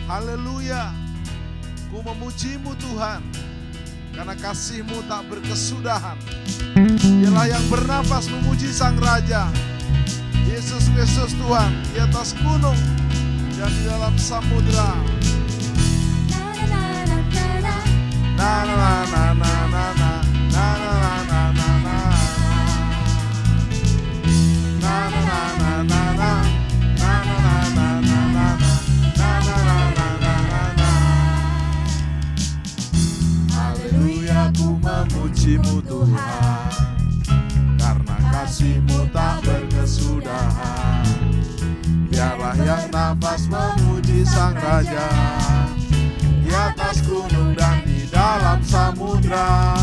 Haleluya. Ku memuji-Mu Tuhan, karena kasih-Mu tak berkesudahan. Dialah yang bernafas memuji Sang Raja, Yesus Kristus Tuhan, di atas gunung dan di dalam samudra. Na na na na na na na na na na na na. Na na na na na na na na na na na na. Haleluya, ku memuji-Mu Tuhan, karena kasih-Mu tak berkesudahan. Biarlah yang nafas memuji Sang Raja, di atas gunung dan di dalam samudra.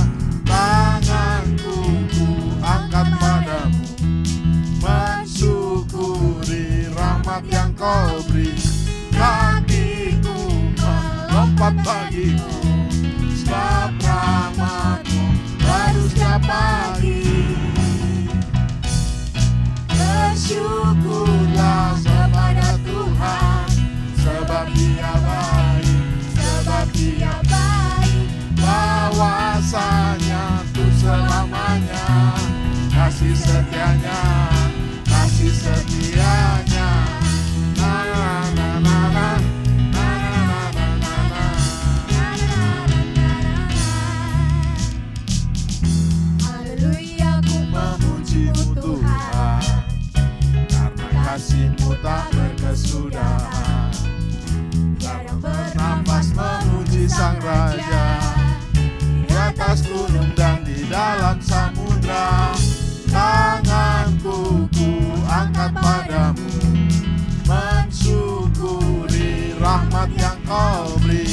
Tanganku ku angkat padamu, mensyukuri rahmat yang Kau beri. Kakiku melompat bagimu, sebab rahmat-Mu baru setiap pagi. Bersyukurlah kepada Tuhan, sebab Dia baik, sebab Dia baik. Bahwasanya untuk selamanya, kasih setianya, kasih setianya. Na na na na na, na na na na na. Haleluya, ku Memuji-Mu Tuhan, karena kasih-Mu tak berkesudahan. Karena bernafas memuji Sang Raja, di atas gunung dan di dalam samudra. Tanganku ku angkat padamu, mensyukuri rahmat yang Kau beri.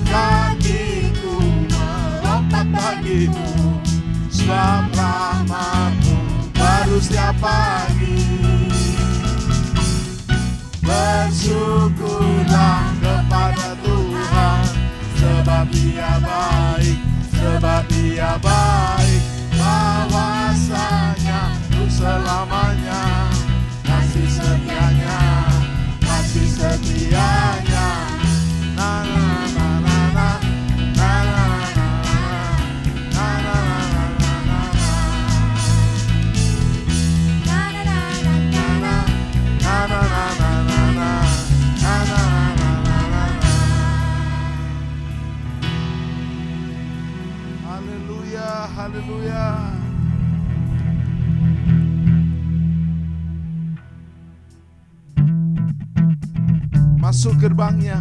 Kakiku melompat bagimu, sebab rahmat-Mu baru setiap pagi. Bersyukurlah kepada Tuhan, sebab Dia baik, sebab Dia baik. Bahwasanya untuk selamanya, kasih setianya, kasih setianya. Na na na na na, na na na na, na na na na na. Haleluya, haleluya. Masuk gerbangnya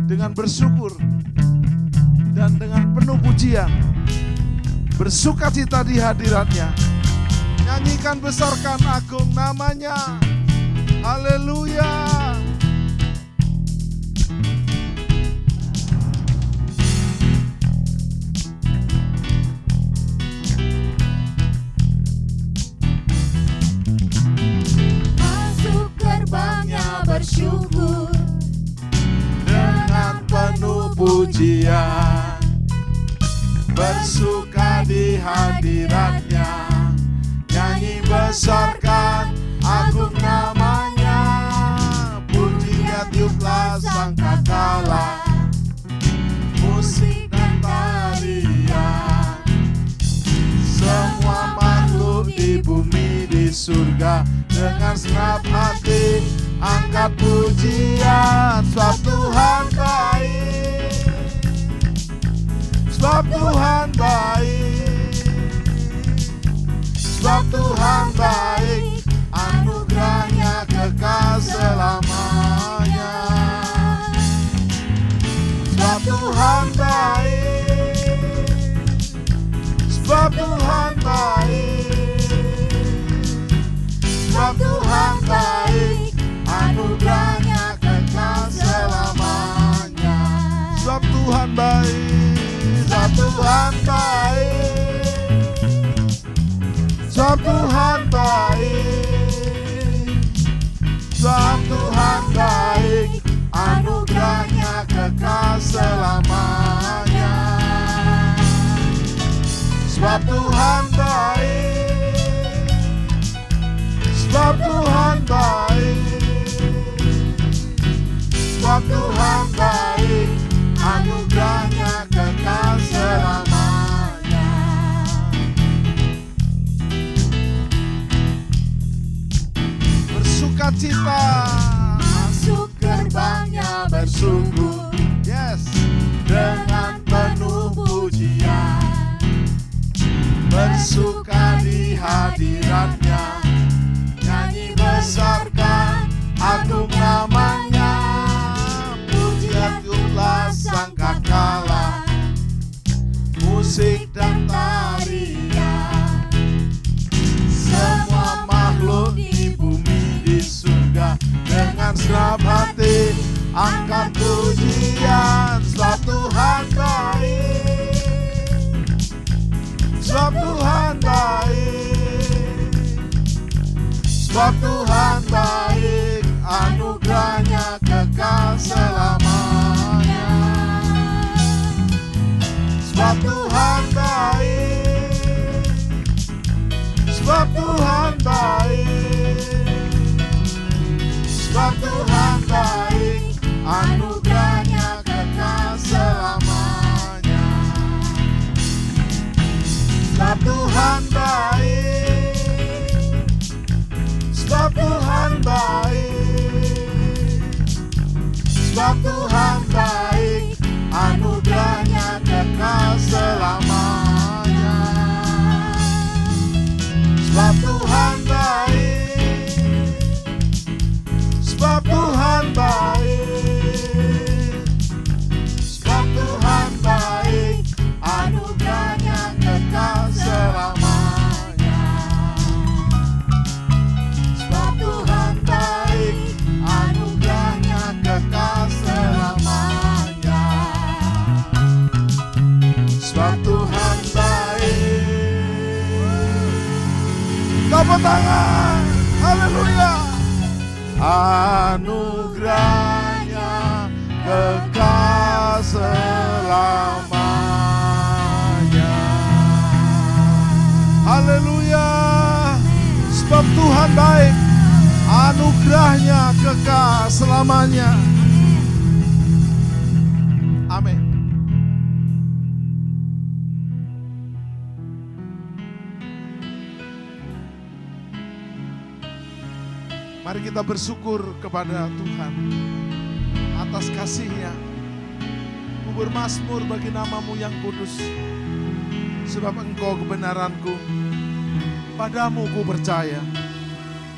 dengan bersyukur dan dengan penuh pujian, bersukacita di hadiratnya. Nyanyikan, besarkan agung namanya. Haleluya. masuk gerbangnya bersyukur Dengan penuh pujian, bersuka di hadiratnya. Nyanyi, besarkan agung namanya. Pujinya tiuplah sangkakala, musik dan tarian. Semua makhluk di bumi di surga, dengan senap hati angkat pujian. Sebab Tuhan baik, sebab Tuhan baik, sebab Tuhan baik. Anugerahnya kekal selamanya. Sebab Tuhan baik, sebab Tuhan baik, sebab Tuhan baik. Anugerahnya kekal selamanya. Sebab Tuhan baik, sebab Tuhan baik, sebab Tuhan baik, sebab Tuhan baik. Anugerahnya kekal selamanya. Sebab Tuhan baik, sebab Tuhan baik, sebab Sebab Tuhan baik, anugerahnya kekal selamanya. Bersukacita, Masuk gerbangnya bersyukur yes, dengan penuh pujian. bersuka di hadiratnya, nyanyi besarkan agung namanya. Pujian tiuplah sangkakala, musik dan tarian. Semua makhluk di bumi di surga dengan senang hati angkat pujian. Sebab Tuhan baik, sebab Tuhan baik, sebab Tuhan baik, anugerahnya kekal selamanya. Sebab Tuhan baik, sebab Tuhan baik, sebab Tuhan baik, anugerahnya kekal selamanya. Sebab Tuhan baik, sebab Tuhan baik, sebab Tuhan baik, anugerahnya kekal selamanya. Sebab Tuhan baik, sebab Tuhan baik, sebab Tuhan baik, anugerahnya kekal selamanya. Sebab Tuhan baik, anugerahnya kekal selamanya. Sebab Tuhan baik. Tepuk tangan, haleluya. Anugerahnya kekal selamanya. Haleluya. Sebab Tuhan baik, anugerahnya kekal selamanya. Amin. Mari kita bersyukur kepada Tuhan atas kasih-Nya. Ku bermazmur bagi nama-Mu yang kudus, sebab Engkau kebenaranku. Padamu ku percaya,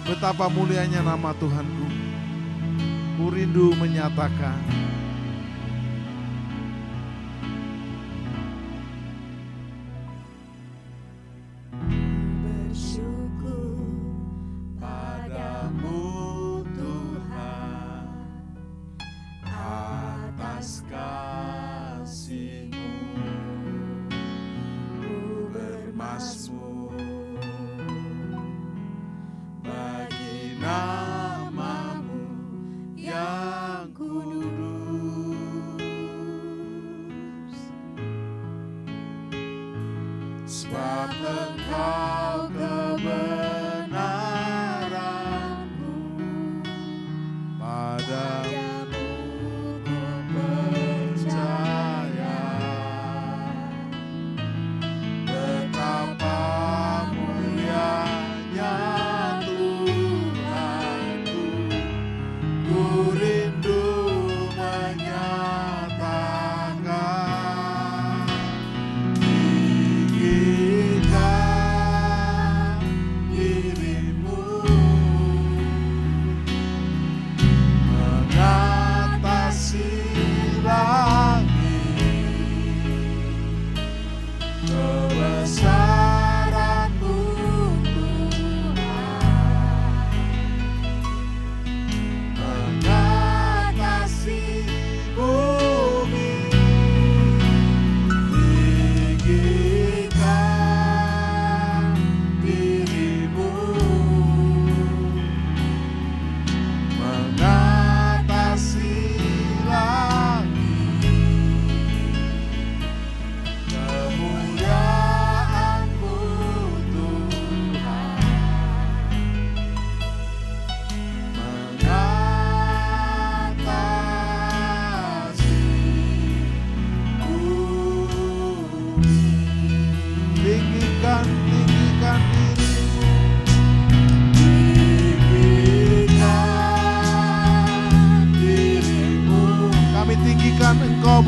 betapa mulianya nama Tuhanku. Ku rindu menyatakan, Bersyukur padamu Tuhan atas kasih-Mu. Ku bermazmur bagi nama-Mu yang kudus.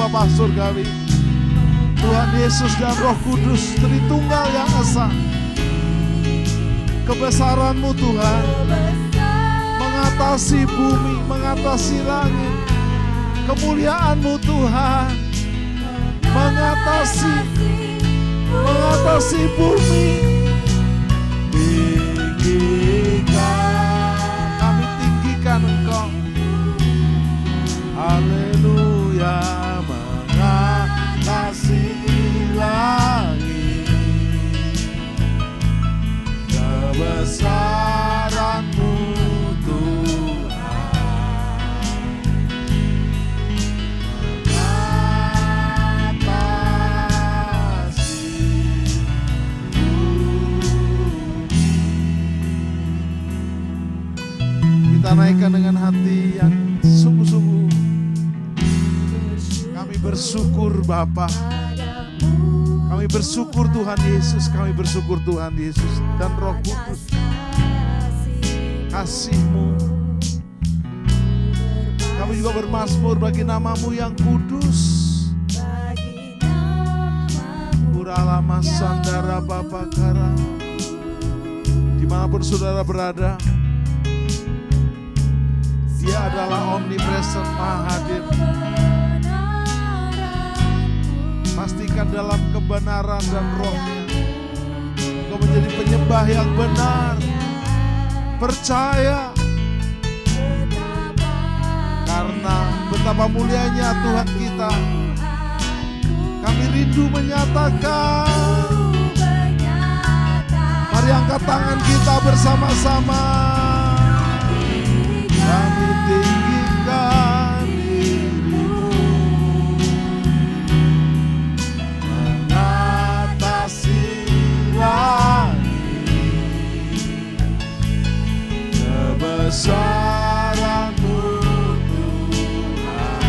Bapa surgawi, Tuhan Yesus dan Roh Kudus, Tritunggal yang Esa. Kebesaran-Mu Tuhan mengatasi bumi, mengatasi langit. Kemuliaan-Mu Tuhan mengatasi bumi. Kami tinggikan Engkau. Haleluya, mengatasi langit. Kebesaran-Mu kita naikkan dengan hati yang sungguh-sungguh. Kami bersyukur Bapa. Kami bersyukur Tuhan Yesus. Kami bersyukur Tuhan Yesus dan Roh Kudus. Kasih-Mu. Kami juga bermazmur bagi nama-Mu yang kudus. Uralama sandara Bapa kara. Dimanapun saudara berada, Dia adalah omnipresent, maha hadir. Pastikan dalam kebenaran dan rohnya Engkau menjadi penyembah yang benar. Percaya, karena betapa mulianya Tuhan kita. Kami rindu menyatakan. Mari angkat tangan kita bersama-sama. Kami tinggikan diri-Mu, mengatasi langit. Kebesaran-Mu Tuhan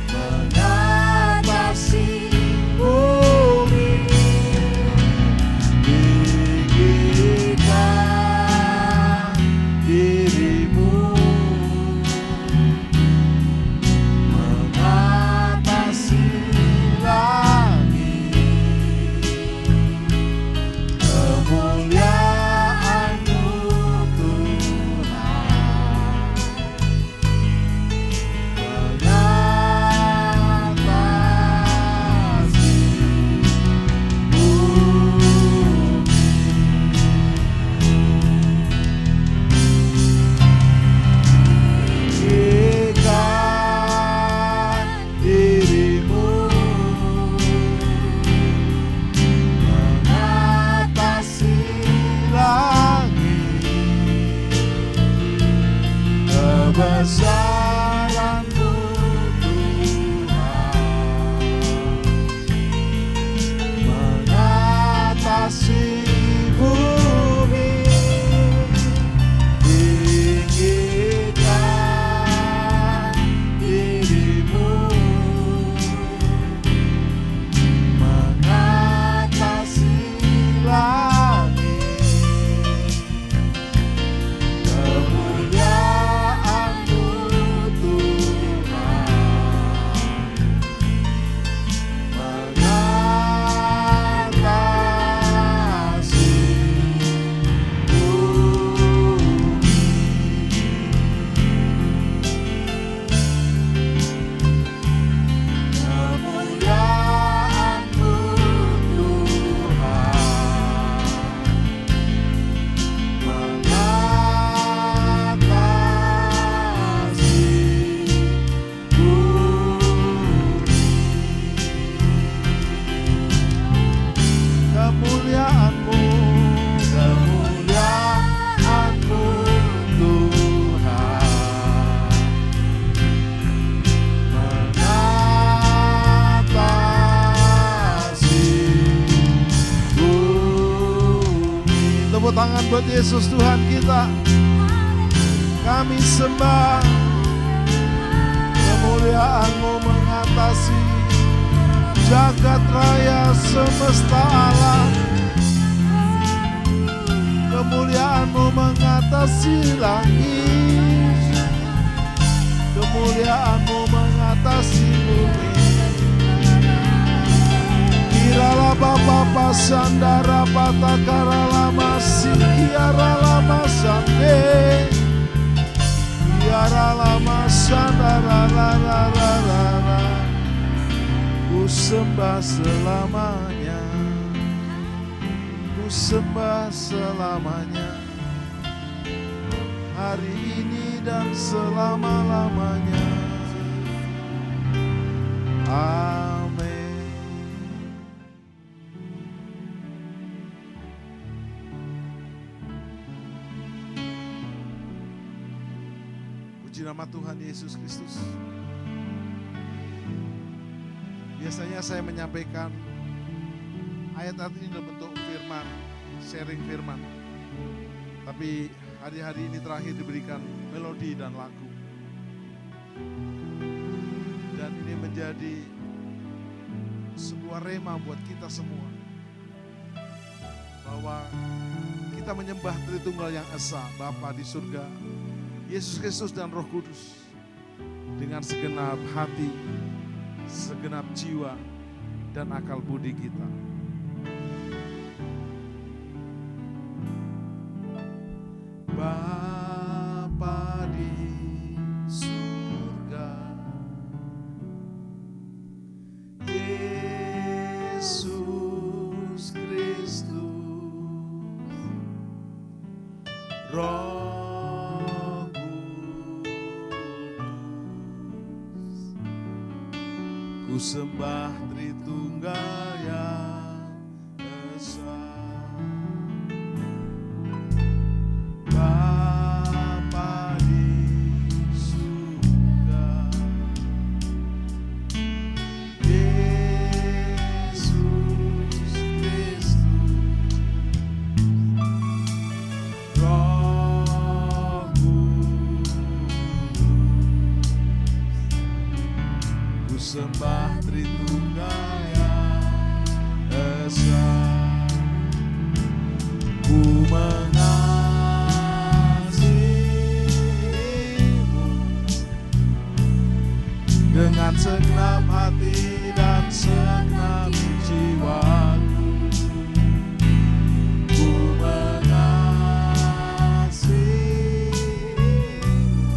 mengatasi bumi. Tinggikan diri-Mu, mengatasi langit. Kemuliaan-Mu Tuhan mengatasi bumi. Tinggikan diri-Mu, mengatasi langit. Kebesaran-Mu Tuhan mengatasi bumi. Tinggikan diri-Mu, mengatasi langit. Kemuliaan-Mu Tepuk tangan buat Yesus Tuhan kita. Kami sembah. Kemuliaan-Mu mengatasi jagat raya semesta alam. Kemuliaan-Mu mengatasi langit. kemuliaan-Mu mengatasi bumi. Kirala Bapa Pasandara Patakara Lama Sikiara Lama Sande Kiara Lama Sandara Rara. Ku sembah selamanya, ku sembah selamanya, hari ini dan selama-lamanya. Amin. Puji nama Tuhan Yesus Kristus. Biasanya saya menyampaikan ayat-ayat ini dalam bentuk firman, sharing firman. Tapi hari-hari ini terakhir diberikan melodi dan lagu. Dan ini menjadi sebuah rema buat kita semua. Bahwa kita menyembah Tritunggal yang Esa, Bapa di surga, Yesus Kristus dan Roh Kudus. Dengan segenap hati, segenap jiwa, dan akal budi kita. Bapa di surga, Yesus Kristus, Roh Kudus, ku sembah Tritunggal yang Esa. Bapa di surga, Yesus Kristus, Roh Kudus, ku sembah Tritunggal yang Esa. Ku mengasihimu dengan segenap hati dan segenap jiwaku. Ku mengasihimu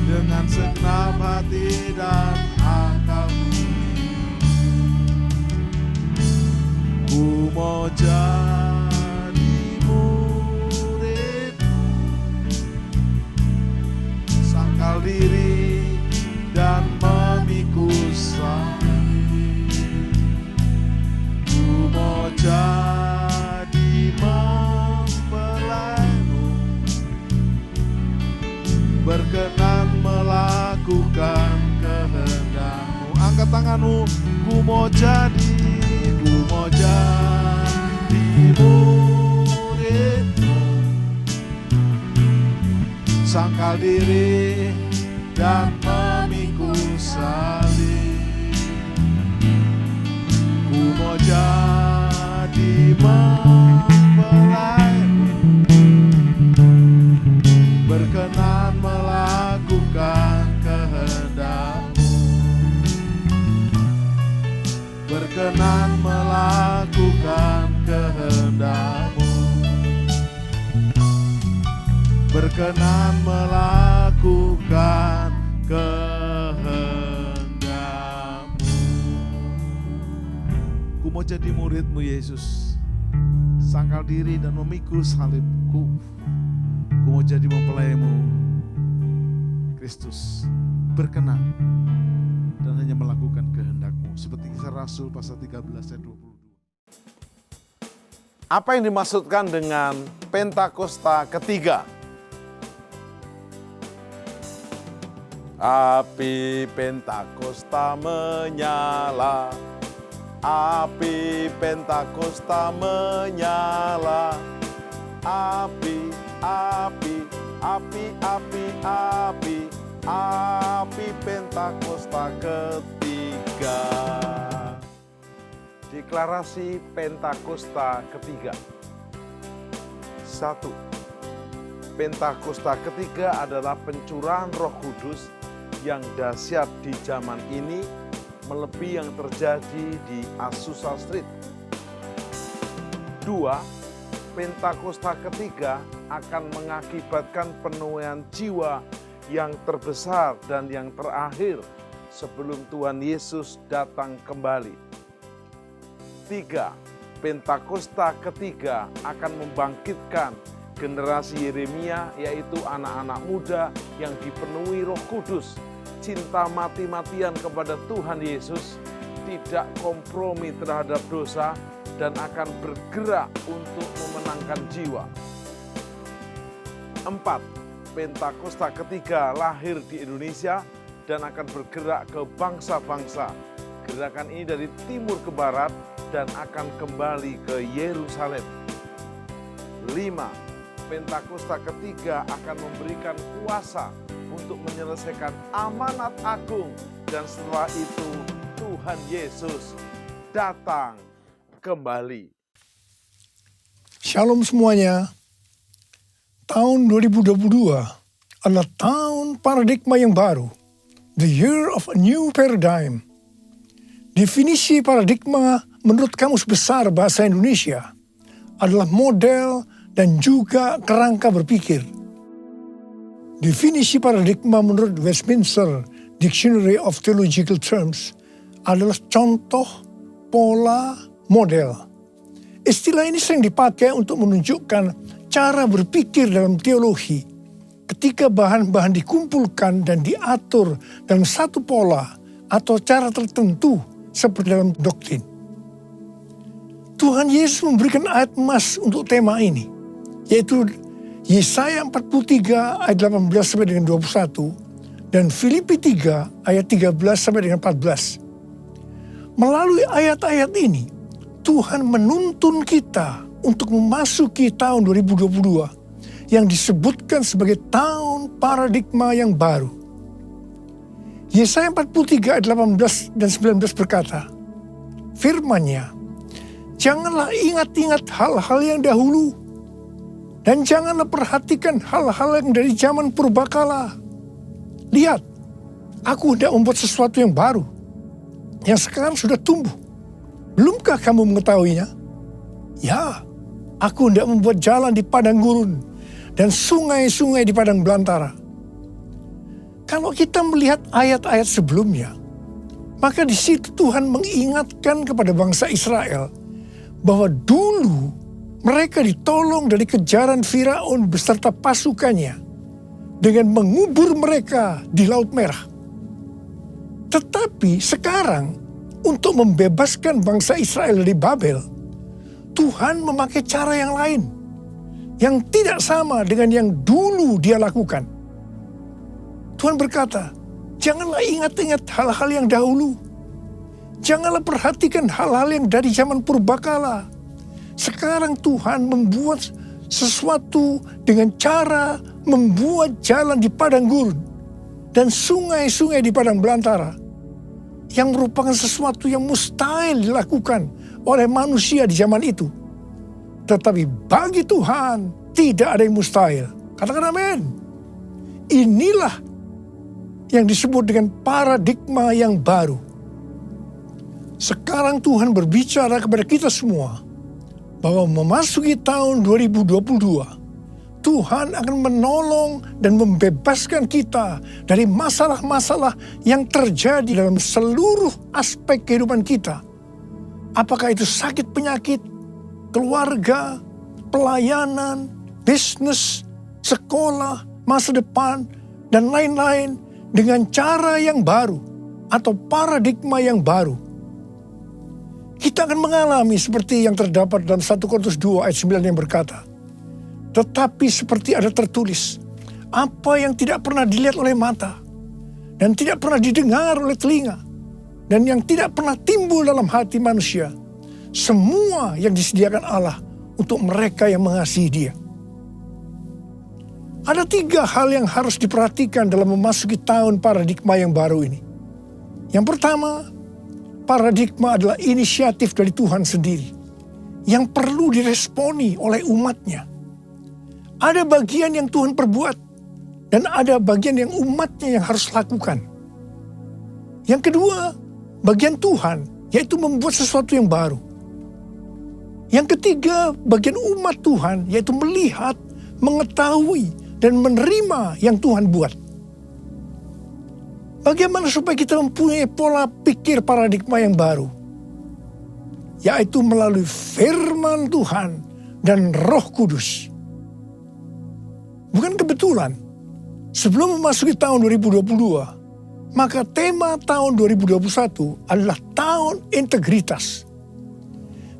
dengan segenap hati dan akal budi. Ku mau jadi muridmu, sangkal diri dan memikul salib. Ku mau jadi mempelaimu, berkenan melakukan kehendak-Mu. Angkat tanganmu, ku mau jadi muridmu, sangkal diri dan memikul salib. Ku mau jadi mempelaimu, berkenan melakukan kehendak-Mu, berkenan melakukan kehendak-Mu, berkenan melakukan kehendak-Mu. Ku mau jadi murid-Mu Yesus, sangkal diri dan memikul salibku. Ku mau jadi mempelai-Mu Kristus, berkenan dan hanya melakukan kehendak-Mu. Seperti Kisah Rasul pasal 13 ayat 22. Apa yang dimaksudkan dengan Pentakosta ketiga? Api Pentakosta menyala, api Pentakosta menyala, api, api, api, api, api, api Pentakosta ketiga. Deklarasi Pentakosta ketiga. 1. Pentakosta ketiga adalah pencurahan Roh Kudus yang dahsyat di zaman ini, melebihi yang terjadi di Azusa Street. 2. Pentakosta ketiga akan mengakibatkan penuaian jiwa yang terbesar dan yang terakhir sebelum Tuhan Yesus datang kembali. 3. Pentakosta ketiga akan membangkitkan generasi Yeremia, yaitu anak-anak muda yang dipenuhi Roh Kudus, cinta mati-matian kepada Tuhan Yesus, tidak kompromi terhadap dosa, dan akan bergerak untuk memenangkan jiwa. 4. Pentakosta ketiga lahir di Indonesia dan akan bergerak ke bangsa-bangsa. Gerakan ini dari timur ke barat dan akan kembali ke Yerusalem. 5. Pentakosta ketiga akan memberikan kuasa untuk menyelesaikan amanat agung, dan setelah itu Tuhan Yesus datang kembali. Shalom semuanya. Tahun 2022 adalah tahun paradigma yang baru. The year of a new paradigm. Definisi paradigma menurut Kamus Besar Bahasa Indonesia adalah model dan juga kerangka berpikir. Definisi paradigma menurut Westminster Dictionary of Theological Terms adalah contoh, pola, model. Istilah ini sering dipakai untuk menunjukkan cara berpikir dalam teologi ketika bahan-bahan dikumpulkan dan diatur dalam satu pola atau cara tertentu seperti dalam doktrin. Tuhan Yesus memberikan ayat emas untuk tema ini, yaitu Yesaya 43 ayat 18 sampai dengan 21 dan Filipi 3 ayat 13 sampai dengan 14. Melalui ayat-ayat ini, Tuhan menuntun kita untuk memasuki tahun 2022 yang disebutkan sebagai tahun paradigma yang baru. Yesaya 43 ayat 18 dan 19 berkata, firman-Nya, janganlah ingat-ingat hal-hal yang dahulu, dan janganlah perhatikan hal-hal yang dari zaman purbakala. Lihat, aku hendak membuat sesuatu yang baru, yang sekarang sudah tumbuh. Belumkah kamu mengetahuinya? Ya, aku hendak membuat jalan di padang gurun dan sungai-sungai di padang belantara. Kalau kita melihat ayat-ayat sebelumnya, maka di situ Tuhan mengingatkan kepada bangsa Israel bahwa dulu mereka ditolong dari kejaran Firaun beserta pasukannya dengan mengubur mereka di Laut Merah. Tetapi sekarang, untuk membebaskan bangsa Israel dari Babel, Tuhan memakai cara yang lain, yang tidak sama dengan yang dulu dia lakukan. Tuhan berkata, janganlah ingat-ingat hal-hal yang dahulu. Janganlah perhatikan hal-hal yang dari zaman purbakala. Sekarang Tuhan membuat sesuatu dengan cara membuat jalan di padang gurun dan sungai-sungai di padang belantara, yang merupakan sesuatu yang mustahil dilakukan oleh manusia di zaman itu. Tetapi bagi Tuhan tidak ada yang mustahil. Katakan amin. Inilah yang disebut dengan paradigma yang baru. Sekarang Tuhan berbicara kepada kita semua bahwa memasuki tahun 2022, Tuhan akan menolong dan membebaskan kita dari masalah-masalah yang terjadi dalam seluruh aspek kehidupan kita. Apakah itu sakit penyakit, keluarga, pelayanan, bisnis, sekolah, masa depan, dan lain-lain dengan cara yang baru atau paradigma yang baru. Kita akan mengalami seperti yang terdapat dalam 1 Korintus 2 ayat 9 yang berkata, tetapi seperti ada tertulis, apa yang tidak pernah dilihat oleh mata, dan tidak pernah didengar oleh telinga, dan yang tidak pernah timbul dalam hati manusia, semua yang disediakan Allah untuk mereka yang mengasihi Dia. Ada 3 hal yang harus diperhatikan dalam memasuki tahun paradigma yang baru ini. Yang pertama, paradigma adalah inisiatif dari Tuhan sendiri, yang perlu diresponi oleh umatnya. Ada bagian yang Tuhan perbuat dan ada bagian yang umatnya yang harus lakukan. Yang kedua, bagian Tuhan, yaitu membuat sesuatu yang baru. Yang ketiga, bagian umat Tuhan, yaitu melihat, mengetahui, dan menerima yang Tuhan buat. Bagaimana supaya kita mempunyai pola pikir paradigma yang baru? Yaitu melalui firman Tuhan dan Roh Kudus. Bukan kebetulan, sebelum memasuki tahun 2022, maka tema tahun 2021 adalah tahun integritas.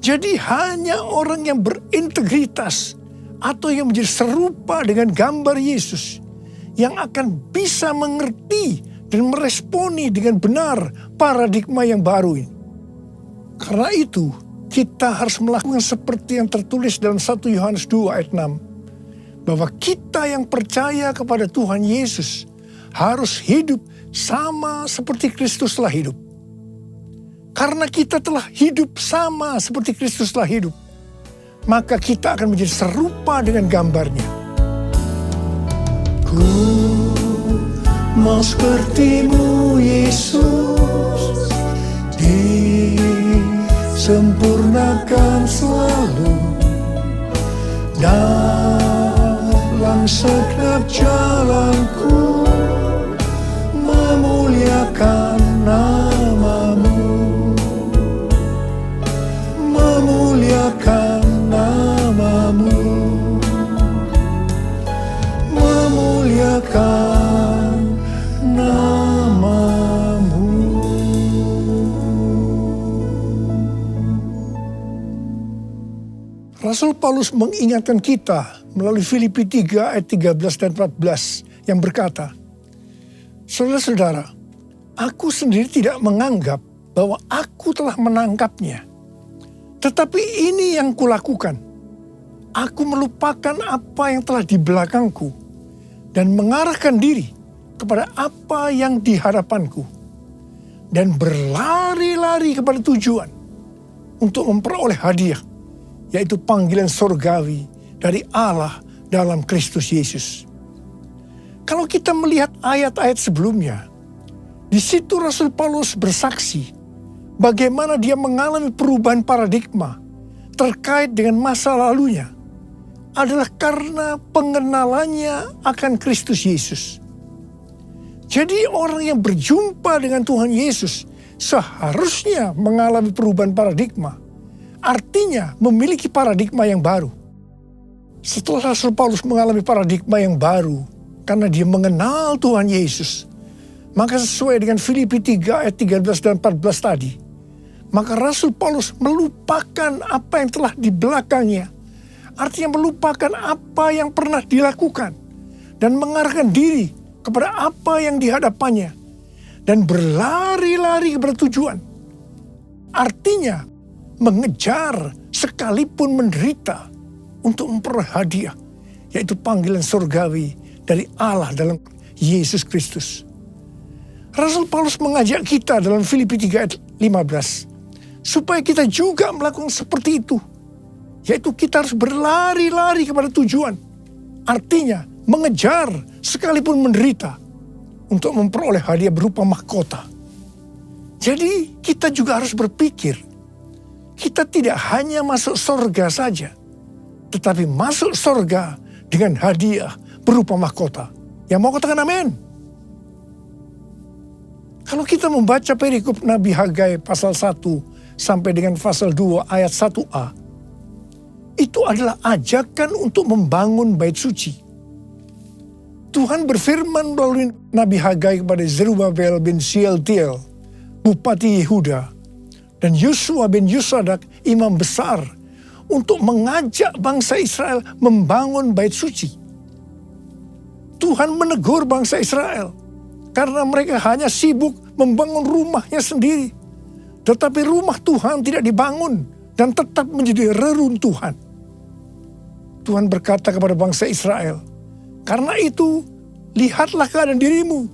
Jadi hanya orang yang berintegritas atau yang menjadi serupa dengan gambar Yesus yang akan bisa mengerti dan meresponi dengan benar paradigma yang baru ini. Karena itu, kita harus melakukan seperti yang tertulis dalam 1 Yohanes 2 ayat 6. Bahwa kita yang percaya kepada Tuhan Yesus harus hidup sama seperti Kristus telah hidup. Karena kita telah hidup sama seperti Kristus telah hidup, maka kita akan menjadi serupa dengan gambarnya. Ku mau sepertimu Yesus, disempurnakan selalu dalam segenap jalanku, memuliakan namamu, memuliakan namamu, memuliakan namamu. Rasul Paulus mengingatkan kita melalui Filipi 3 ayat 13 dan 14 yang berkata, saudara-saudara, aku sendiri tidak menganggap bahwa aku telah menangkapnya. Tetapi ini yang kulakukan. Aku melupakan apa yang telah di belakangku dan mengarahkan diri kepada apa yang di hadapanku. Dan berlari-lari kepada tujuan untuk memperoleh hadiah, yaitu panggilan surgawi dari Allah dalam Kristus Yesus. Kalau kita melihat ayat-ayat sebelumnya, di situ Rasul Paulus bersaksi bagaimana dia mengalami perubahan paradigma terkait dengan masa lalunya adalah karena pengenalannya akan Kristus Yesus. Jadi orang yang berjumpa dengan Tuhan Yesus seharusnya mengalami perubahan paradigma. Artinya memiliki paradigma yang baru. Setelah Rasul Paulus mengalami paradigma yang baru, karena dia mengenal Tuhan Yesus, maka sesuai dengan Filipi 3 ayat 13 dan 14 tadi, maka Rasul Paulus melupakan apa yang telah di belakangnya. Artinya melupakan apa yang pernah dilakukan dan mengarahkan diri kepada apa yang di hadapannya dan berlari-lari kepada tujuan. Artinya mengejar sekalipun menderita untuk memperoleh hadiah, yaitu panggilan surgawi dari Allah dalam Yesus Kristus. Rasul Paulus mengajak kita dalam Filipi 3 ayat 15 supaya kita juga melakukan seperti itu, yaitu kita harus berlari-lari kepada tujuan. Artinya mengejar sekalipun menderita untuk memperoleh hadiah berupa mahkota. Jadi kita juga harus berpikir, kita tidak hanya masuk surga saja, tetapi masuk surga dengan hadiah berupa mahkota. Yang mau katakan amin? Kalau kita membaca perikop Nabi Hagai pasal 1 sampai dengan pasal 2 ayat 1a, itu adalah ajakan untuk membangun bait suci. Tuhan berfirman melalui Nabi Hagai kepada Zerubabel bin Shealtiel, Bupati Yehuda, dan Yosua bin Yosadak, imam besar, untuk mengajak bangsa Israel membangun bait suci. Tuhan menegur bangsa Israel karena mereka hanya sibuk membangun rumahnya sendiri. Tetapi rumah Tuhan tidak dibangun dan tetap menjadi reruntuhan. Tuhan berkata kepada bangsa Israel, karena itu lihatlah keadaan dirimu.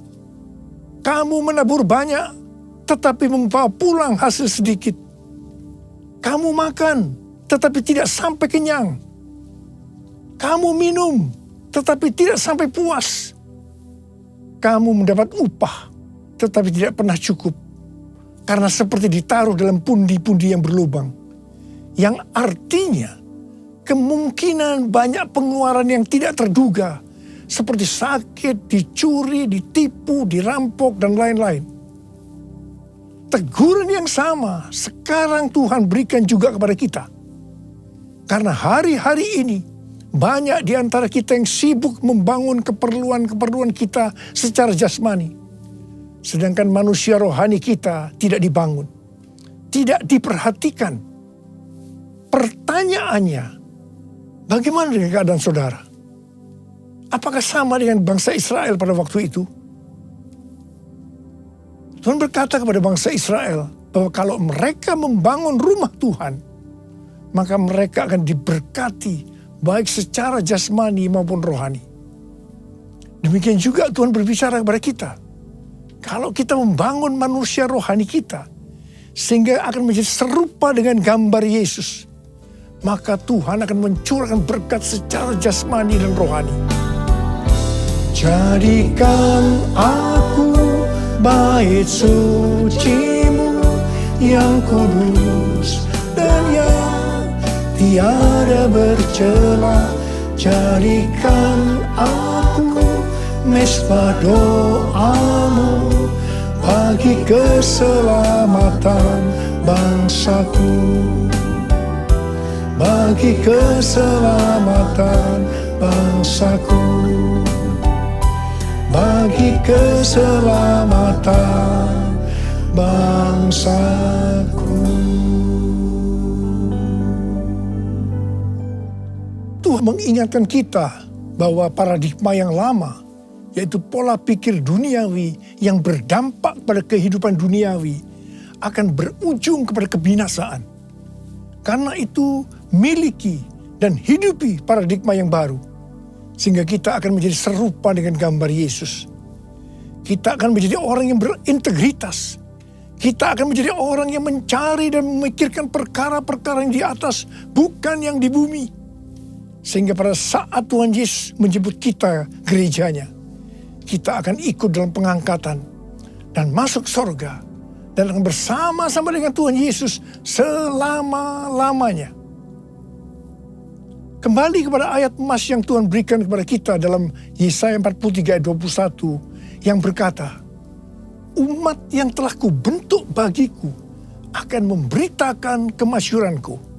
Kamu menabur banyak, tetapi membawa pulang hasil sedikit. Kamu makan, tetapi tidak sampai kenyang. Kamu minum, tetapi tidak sampai puas. Kamu mendapat upah, tetapi tidak pernah cukup. Karena seperti ditaruh dalam pundi-pundi yang berlubang. Yang artinya, kemungkinan banyak pengeluaran yang tidak terduga. Seperti sakit, dicuri, ditipu, dirampok, dan lain-lain. Teguran yang sama sekarang Tuhan berikan juga kepada kita. Karena hari-hari ini banyak di antara kita yang sibuk membangun keperluan-keperluan kita secara jasmani. Sedangkan manusia rohani kita tidak dibangun. Tidak diperhatikan. Pertanyaannya, bagaimana dengan keadaan saudara? Apakah sama dengan bangsa Israel pada waktu itu? Tuhan berkata kepada bangsa Israel bahwa kalau mereka membangun rumah Tuhan, maka mereka akan diberkati baik secara jasmani maupun rohani. Demikian juga Tuhan berbicara kepada kita. Kalau kita membangun manusia rohani kita, sehingga akan menjadi serupa dengan gambar Yesus, maka Tuhan akan mencurahkan berkat secara jasmani dan rohani. Jadikan aku bait suci-Mu yang kudus dan yang tiada bercela. Jadikan aku mesbah doa-Mu bagi keselamatan bangsaku, bagi keselamatan bangsaku, bagi keselamatan bangsaku. Tuhan mengingatkan kita bahwa paradigma yang lama, yaitu pola pikir duniawi yang berdampak pada kehidupan duniawi, akan berujung kepada kebinasaan. Karena itu miliki dan hidupi paradigma yang baru, sehingga kita akan menjadi serupa dengan gambar Yesus. Kita akan menjadi orang yang berintegritas. Kita akan menjadi orang yang mencari dan memikirkan perkara-perkara yang di atas, bukan yang di bumi. Sehingga pada saat Tuhan Yesus menjemput kita gerejanya, kita akan ikut dalam pengangkatan dan masuk surga dan akan bersama-sama dengan Tuhan Yesus selama-lamanya. Kembali kepada ayat emas yang Tuhan berikan kepada kita dalam Yesaya 43 ayat 21 yang berkata, umat yang telah kubentuk bagiku akan memberitakan kemasyuranku.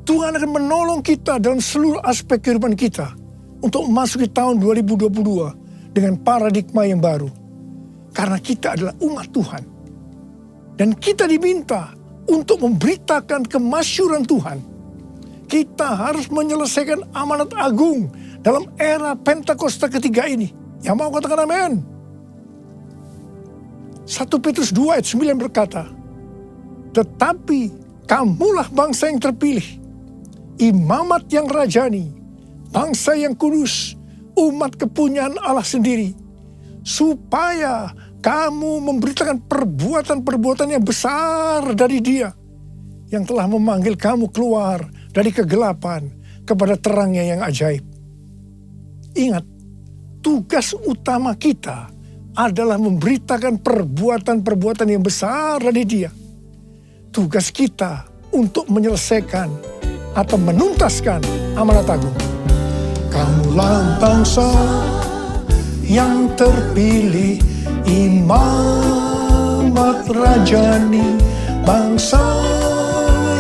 Tuhan akan menolong kita dalam seluruh aspek kehidupan kita untuk memasuki tahun 2022 dengan paradigma yang baru. Karena kita adalah umat Tuhan. Dan kita diminta untuk memberitakan kemasyuran Tuhan. Kita harus menyelesaikan amanat agung dalam era Pentakosta ketiga ini. Yang mau katakan amin. 1 Petrus 2 ayat 9 berkata, tetapi kamulah bangsa yang terpilih, imamat yang rajani, bangsa yang kudus, umat kepunyaan Allah sendiri, supaya kamu memberitakan perbuatan-perbuatan yang besar dari Dia, yang telah memanggil kamu keluar dari kegelapan kepada terangnya yang ajaib. Ingat, tugas utama kita adalah memberitakan perbuatan-perbuatan yang besar dari Dia. Tugas kita untuk menyelesaikan atau menuntaskan amanat agung. Kamulah bangsa yang terpilih, imamat rajani, bangsa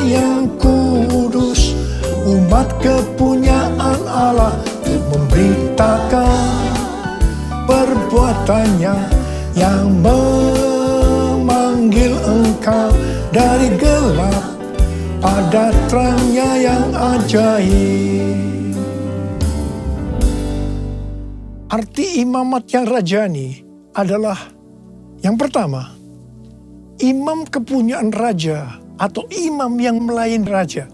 yang kudus, umat kepunyaan Allah, untuk memberitakan perbuatannya yang memanggil engkau dari gelap pada terangnya yang ajaib. Arti imamat yang rajani adalah yang pertama, imam kepunyaan raja atau imam yang melayani raja.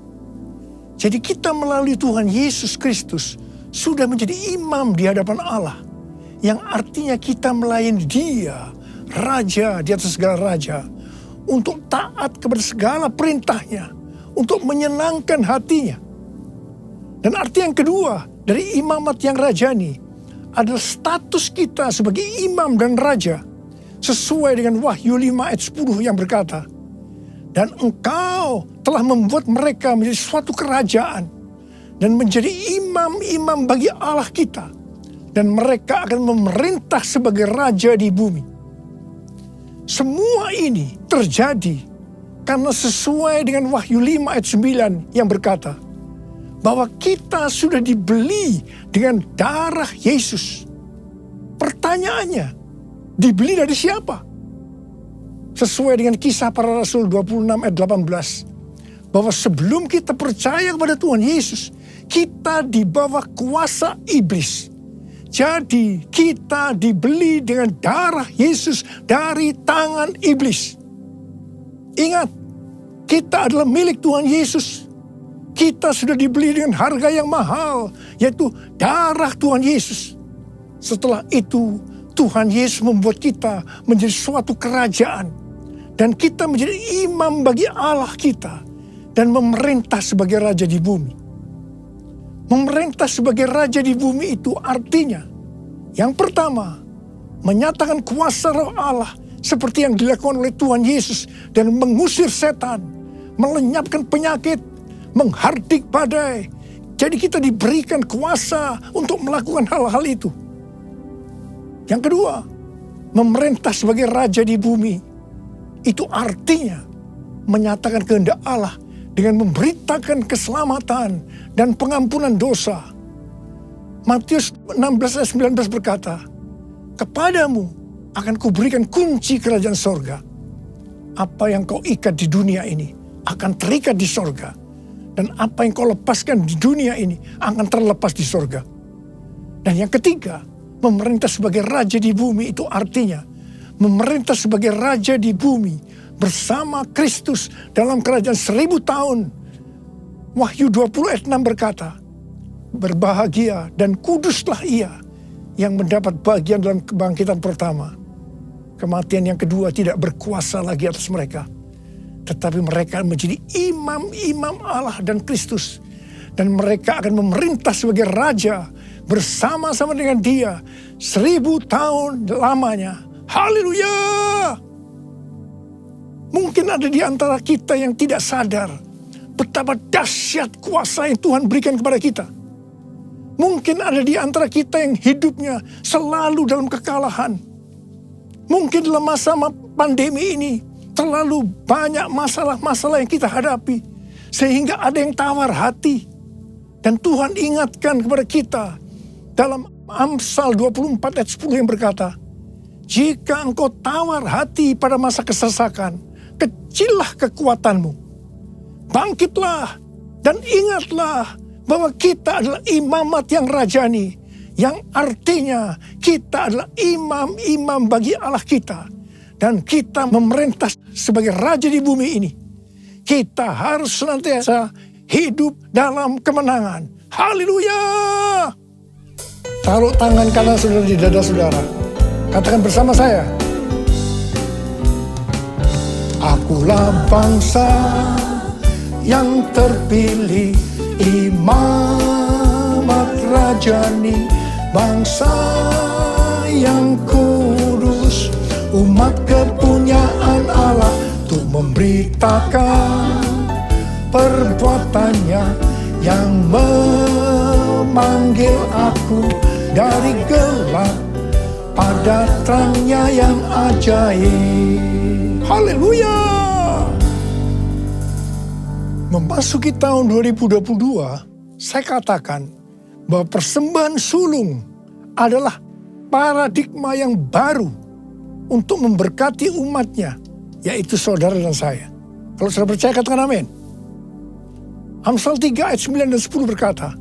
Jadi kita melalui Tuhan Yesus Kristus sudah menjadi imam di hadapan Allah. Yang artinya kita melayani Dia, Raja di atas segala raja, untuk taat kepada segala perintahnya, untuk menyenangkan hatinya. Dan arti yang kedua dari imamat yang rajani adalah status kita sebagai imam dan raja sesuai dengan Wahyu 5 ayat 10 yang berkata, dan engkau telah membuat mereka menjadi suatu kerajaan dan menjadi imam-imam bagi Allah kita, dan mereka akan memerintah sebagai raja di bumi. Semua ini terjadi karena sesuai dengan Wahyu 5 ayat 9 yang berkata bahwa kita sudah dibeli dengan darah Yesus. Pertanyaannya, dibeli dari siapa? Sesuai dengan Kisah Para Rasul 26 ayat 18, bahwa sebelum kita percaya kepada Tuhan Yesus, kita di bawah kuasa iblis. Jadi kita dibeli dengan darah Yesus dari tangan iblis. Ingat, kita adalah milik Tuhan Yesus. Kita sudah dibeli dengan harga yang mahal, yaitu darah Tuhan Yesus. Setelah itu, Tuhan Yesus membuat kita menjadi suatu kerajaan. Dan kita menjadi imam bagi Allah kita. Dan memerintah sebagai raja di bumi. Memerintah sebagai raja di bumi itu artinya, yang pertama, menyatakan kuasa roh Allah seperti yang dilakukan oleh Tuhan Yesus dan mengusir setan, melenyapkan penyakit, menghardik badai. Jadi kita diberikan kuasa untuk melakukan hal-hal itu. Yang kedua, memerintah sebagai raja di bumi. Itu artinya menyatakan kehendak Allah dengan memberitakan keselamatan dan pengampunan dosa. Matius 16 ayat 19 berkata, kepadamu akan kuberikan kunci kerajaan sorga. Apa yang kau ikat di dunia ini akan terikat di sorga. Dan apa yang kau lepaskan di dunia ini akan terlepas di sorga. Dan yang ketiga, memerintah sebagai raja di bumi itu artinya memerintah sebagai raja di bumi bersama Kristus dalam kerajaan 1000 tahun. Wahyu 20 ayat 6 berkata, berbahagia dan kuduslah ia yang mendapat bagian dalam kebangkitan pertama. Kematian yang kedua tidak berkuasa lagi atas mereka. Tetapi mereka menjadi imam-imam Allah dan Kristus. Dan mereka akan memerintah sebagai raja bersama-sama dengan dia 1000 tahun lamanya. Haleluya! Mungkin ada di antara kita yang tidak sadar betapa dahsyat kuasa yang Tuhan berikan kepada kita. Mungkin ada di antara kita yang hidupnya selalu dalam kekalahan. Mungkin dalam masa pandemi ini terlalu banyak masalah-masalah yang kita hadapi. Sehingga ada yang tawar hati. Dan Tuhan ingatkan kepada kita dalam Amsal 24 ayat 10 yang berkata, jika engkau tawar hati pada masa kesesakan, kecillah kekuatanmu. Bangkitlah dan ingatlah bahwa kita adalah imamat yang rajani. Yang artinya kita adalah imam-imam bagi Allah kita. Dan kita memerintah sebagai raja di bumi ini. Kita harus senantiasa hidup dalam kemenangan. Haleluya! Taruh tangan kanan saudara di dada saudara. Katakan bersama saya. Akulah bangsa yang terpilih, imamat rajani, bangsa yang kudus, umat kepunyaan Allah, untuk memberitakan perbuatannya yang memanggil aku dari gelap pada terangnya yang ajaib. Haleluya! Memasuki tahun 2022, saya katakan bahwa persembahan sulung adalah paradigma yang baru untuk memberkati umatnya, yaitu saudara dan saya. Kalau saudara percaya, katakan amin. Amsal 3 ayat 9 dan 10 berkata,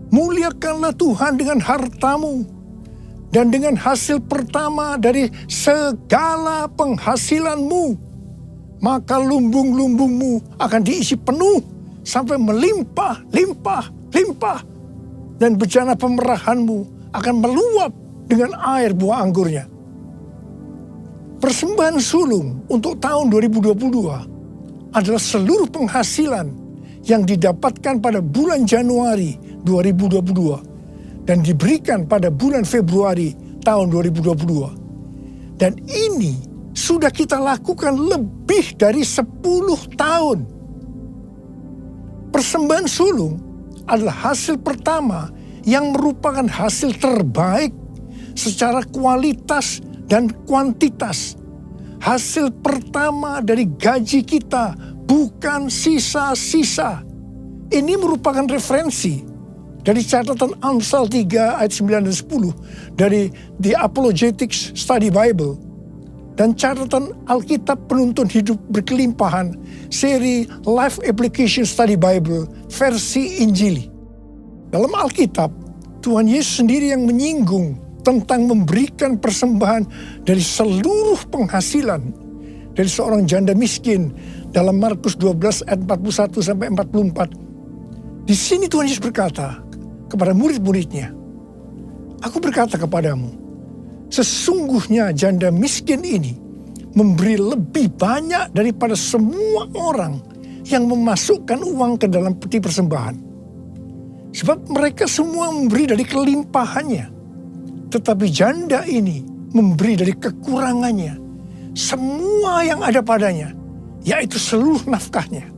muliakanlah Tuhan dengan hartamu dan dengan hasil pertama dari segala penghasilanmu. Maka lumbung-lumbungmu akan diisi penuh sampai melimpah, limpah, limpah. Dan bejana pemerahanmu akan meluap dengan air buah anggurnya. Persembahan sulung untuk tahun 2022 adalah seluruh penghasilan yang didapatkan pada bulan Januari 2022 dan diberikan pada bulan Februari tahun 2022. Dan ini sudah kita lakukan lebih dari 10 tahun. Persembahan sulung adalah hasil pertama yang merupakan hasil terbaik secara kualitas dan kuantitas. Hasil pertama dari gaji kita, bukan sisa-sisa. Ini merupakan referensi dari catatan Amsal 3 ayat 9 dan 10 dari The Apologetics Study Bible dan catatan Alkitab Penuntun Hidup Berkelimpahan seri Life Application Study Bible versi Injili. Dalam Alkitab, Tuhan Yesus sendiri yang menyinggung tentang memberikan persembahan dari seluruh penghasilan dari seorang janda miskin dalam Markus 12 ayat 41 sampai 44. Di sini Tuhan Yesus berkata kepada murid-muridnya, "Aku berkata kepadamu, sesungguhnya janda miskin ini memberi lebih banyak daripada semua orang yang memasukkan uang ke dalam peti persembahan. Sebab mereka semua memberi dari kelimpahannya, tetapi janda ini memberi dari kekurangannya, semua yang ada padanya, yaitu seluruh nafkahnya."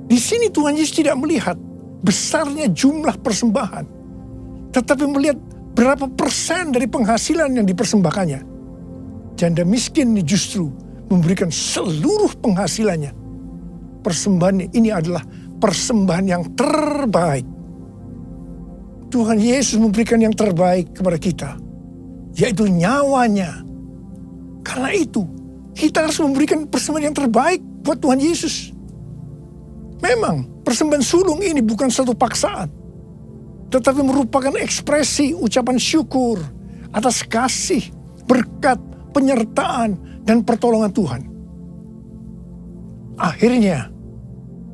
Di sini Tuhan Yesus tidak melihat besarnya jumlah persembahan, tetapi melihat berapa persen dari penghasilan yang dipersembahkannya. Janda miskin ini justru memberikan seluruh penghasilannya. Persembahan ini adalah persembahan yang terbaik. Tuhan Yesus memberikan yang terbaik kepada kita, yaitu nyawanya. Karena itu, kita harus memberikan persembahan yang terbaik buat Tuhan Yesus. Memang, persembahan sulung ini bukan satu paksaan, tetapi merupakan ekspresi ucapan syukur atas kasih, berkat, penyertaan, dan pertolongan Tuhan. Akhirnya,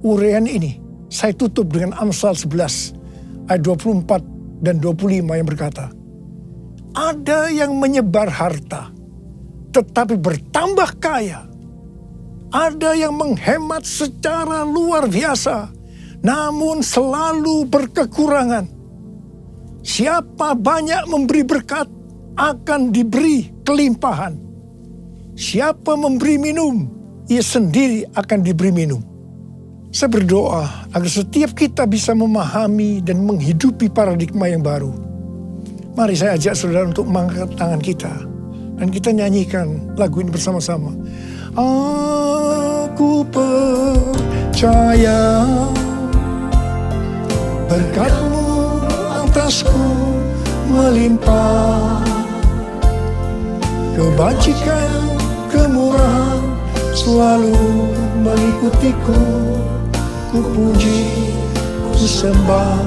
uraian ini saya tutup dengan Amsal 11 ayat 24 dan 25 yang berkata, "Ada yang menyebar harta, tetapi bertambah kaya. Ada yang menghemat secara luar biasa, namun selalu berkekurangan. Siapa banyak memberi berkat, akan diberi kelimpahan. Siapa memberi minum, ia sendiri akan diberi minum." Saya berdoa agar setiap kita bisa memahami dan menghidupi paradigma yang baru. Mari saya ajak saudara untuk mengangkat tangan kita dan kita nyanyikan lagu ini bersama-sama. Aku percaya berkat-Mu atasku melimpah, kebajikan, kemurahan selalu mengikutiku. Ku puji, ku sembah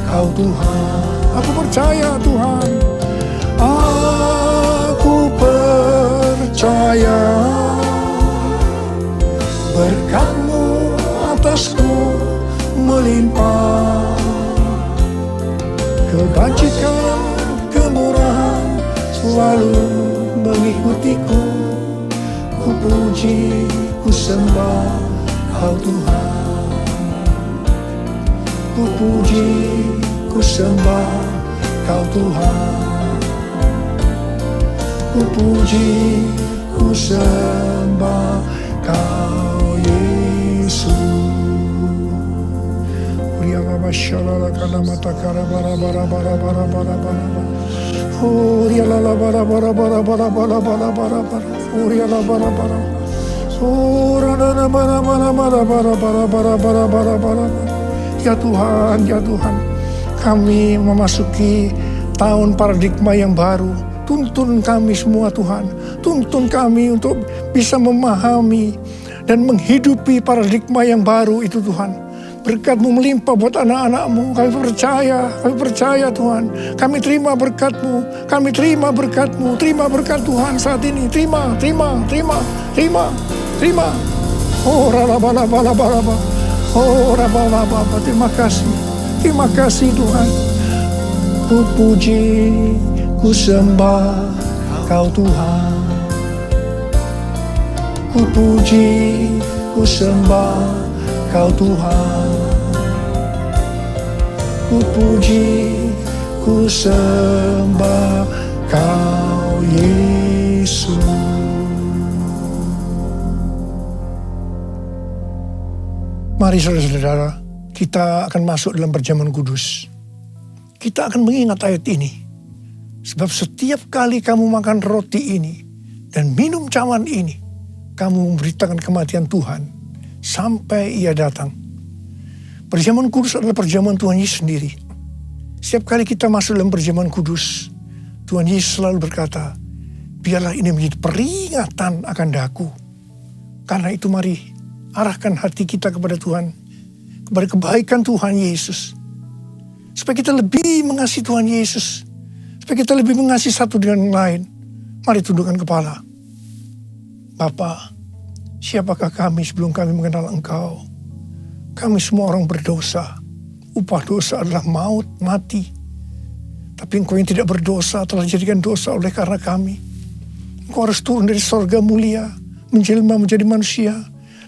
Kau Tuhan. Aku percaya Tuhan. Aku percaya berkat-Mu atasku melimpah, kebajikan, kemurahan selalu mengikutiku. Ku puji, ku sembah Kau Tuhan. Ku puji, ku sembah Kau Tuhan. Ku puji, ku sembah Kau Yesus. Uriala bashalala kana matakara bara bara bara bara bara bara. Uriala bara bara bara bara bara bara bara bara. Uriala bara bara. Uriala bara bara bara bara bara bara bara bara bara. Ya Tuhan, ya Tuhan, kami memasuki tahun paradigma yang baru. Tuntun kami semua Tuhan, tuntun kami untuk bisa memahami dan menghidupi paradigma yang baru itu Tuhan. Berkat-Mu melimpah buat anak-anak-Mu, kami percaya Tuhan. Kami terima berkat-Mu, kami terima berkat-Mu, terima berkat Tuhan saat ini. Terima. Oh, rala-bala-bala-bala. Oh, raba-baba, terima kasih Tuhan. Ku puji, ku sembah Kau Tuhan. Ku puji, ku sembah Kau Tuhan. Ku ku puji, ku sembah Kau Yesus. Mari saudara-saudara, kita akan masuk dalam perjamuan kudus. Kita akan mengingat ayat ini. Sebab setiap kali kamu makan roti ini dan minum cawan ini, kamu memberitakan kematian Tuhan sampai Ia datang. Perjamuan kudus adalah perjamuan Tuhan Yesus sendiri. Setiap kali kita masuk dalam perjamuan kudus, Tuhan Yesus selalu berkata, biarlah ini menjadi peringatan akan daku. Karena itu mari arahkan hati kita kepada Tuhan, kepada kebaikan Tuhan Yesus. Supaya kita lebih mengasihi Tuhan Yesus. Supaya kita lebih mengasihi satu dengan yang lain. Mari tundukkan kepala. Bapa, siapakah kami sebelum kami mengenal Engkau? Kami semua orang berdosa. Upah dosa adalah maut, mati. Tapi Engkau yang tidak berdosa telah dijadikan dosa oleh karena kami. Engkau harus turun dari sorga mulia, menjelma menjadi manusia,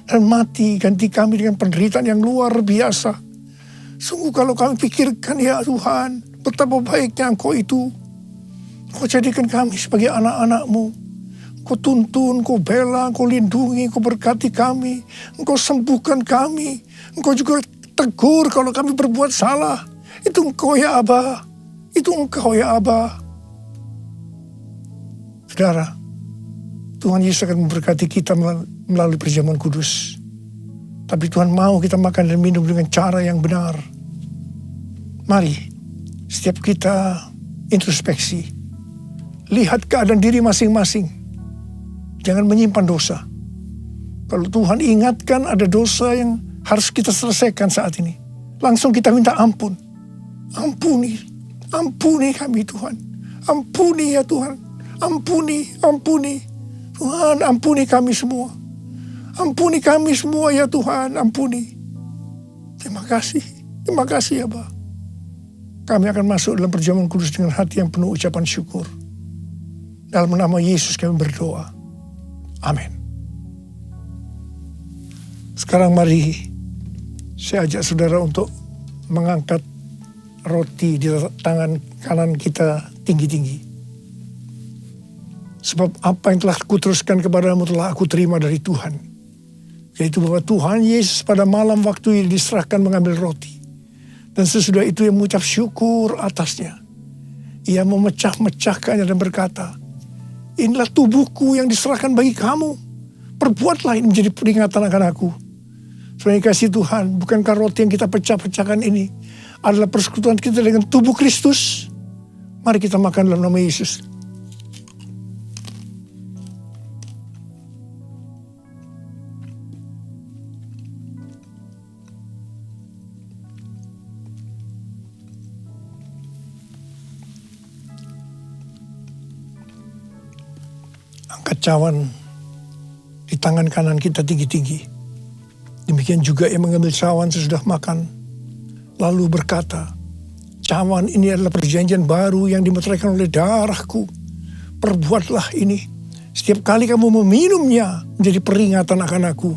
dan mati ganti kami dengan penderitaan yang luar biasa. Sungguh kalau kami pikirkan ya Tuhan, betapa baiknya Engkau itu. Engkau jadikan kami sebagai anak-anak-Mu. Engkau tuntun, Engkau bela, Engkau lindungi, Engkau berkati kami. Engkau sembuhkan kami. Engkau juga tegur kalau kami berbuat salah. Itu Engkau ya Aba. Itu Engkau ya Aba. Saudara, Tuhan Yesus akan memberkati kita melalui perjamuan kudus. Tapi Tuhan mau kita makan dan minum dengan cara yang benar. Mari, setiap kita introspeksi. Lihat keadaan diri masing-masing. Jangan menyimpan dosa. Kalau Tuhan ingatkan ada dosa yang harus kita selesaikan saat ini, langsung kita minta ampun. Ampuni kami Tuhan. Ampuni ya Tuhan. Ampuni. Tuhan, ampuni kami semua. Ampuni kami semua ya Tuhan, ampuni. Terima kasih ya Bapa. Kami akan masuk dalam perjamuan kudus dengan hati yang penuh ucapan syukur. Dalam nama Yesus kami berdoa. Amin. Sekarang mari saya ajak saudara untuk mengangkat roti di tangan kanan kita tinggi-tinggi. Sebab apa yang telah kuteruskan kepadamu telah aku terima dari Tuhan. Yaitu bahwa Tuhan Yesus pada malam waktu ini diserahkan mengambil roti. Dan sesudah itu ia mengucap syukur atasnya. Ia memecah-mecahkannya dan berkata, inilah tubuhku yang diserahkan bagi kamu. Perbuatlah ini menjadi peringatan akan aku. Saudara kasih Tuhan, bukankah roti yang kita pecah-pecahkan ini adalah persekutuan kita dengan tubuh Kristus? Mari kita makan dalam nama Yesus. Angkat cawan di tangan kanan kita tinggi-tinggi. Demikian juga ia mengambil cawan sesudah makan. Lalu berkata, cawan ini adalah perjanjian baru yang dimeteraikan oleh darahku. Perbuatlah ini. Setiap kali kamu meminumnya menjadi peringatan akan aku.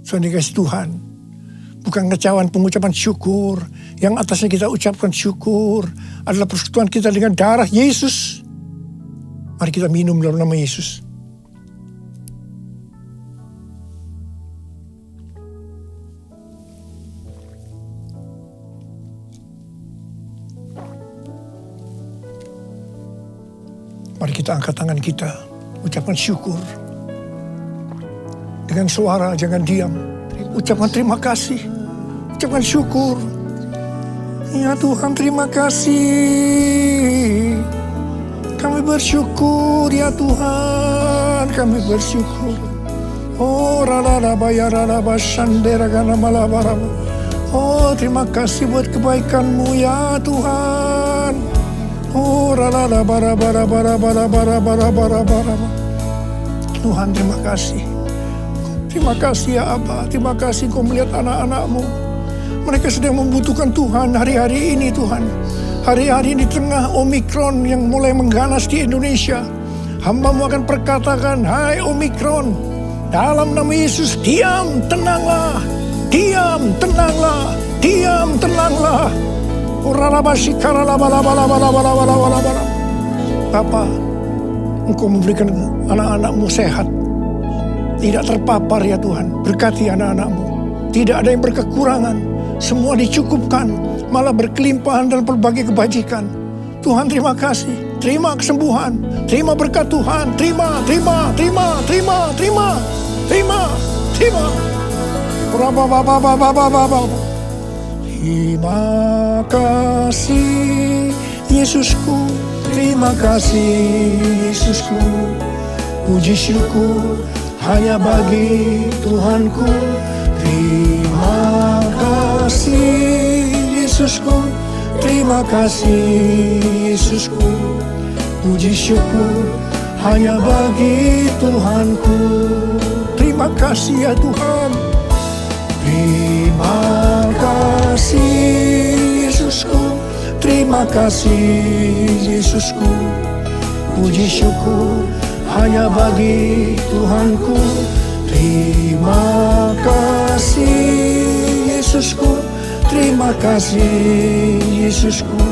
Saudara kasih Tuhan. Bukan cawan pengucapan syukur. Yang atasnya kita ucapkan syukur. Adalah persekutuan kita dengan darah Yesus. Mari kita minum dalam nama Yesus. Mari kita angkat tangan kita, ucapkan syukur. Dengan suara, jangan diam. Ucapkan terima kasih, ucapkan syukur. Ya Tuhan, terima kasih. Kami bersyukur ya Tuhan, kami bersyukur. Oh ralaba ya ralaba shandera gana malabaraba. Oh terima kasih buat kebaikan-Mu ya Tuhan. Oh ralaba bara bara bara bara bara bara bara. Tuhan terima kasih. Terima kasih ya Aba, terima kasih Kau melihat anak-anak-Mu. Mereka sedang membutuhkan Tuhan hari-hari ini Tuhan. Hari-hari di tengah Omikron yang mulai mengganas di Indonesia. Hamba-Mu akan perkatakan, hai Omikron, dalam nama Yesus, diam, tenanglah. Diam, tenanglah. Diam, tenanglah. Bapa, Engkau memberikan anak-anak-Mu sehat, tidak terpapar ya Tuhan. Berkati anak-anak-Mu, tidak ada yang berkekurangan, semua dicukupkan, malah berkelimpahan dalam berbagai kebajikan. Tuhan terima kasih, terima kesembuhan, terima berkat Tuhan, terima. Terima kasih Yesusku, terima kasih Yesusku. Puji syukur hanya bagi Tuhanku. Terima kasih Yesusku, terima kasih Yesusku. Puji syukur hanya bagi Tuhanku. Terima kasih ya Tuhan. Terima kasih Yesusku, terima kasih Yesusku. Puji syukur hanya bagi Tuhanku. Terima kasih Yesusku, terima kasih Yesusku.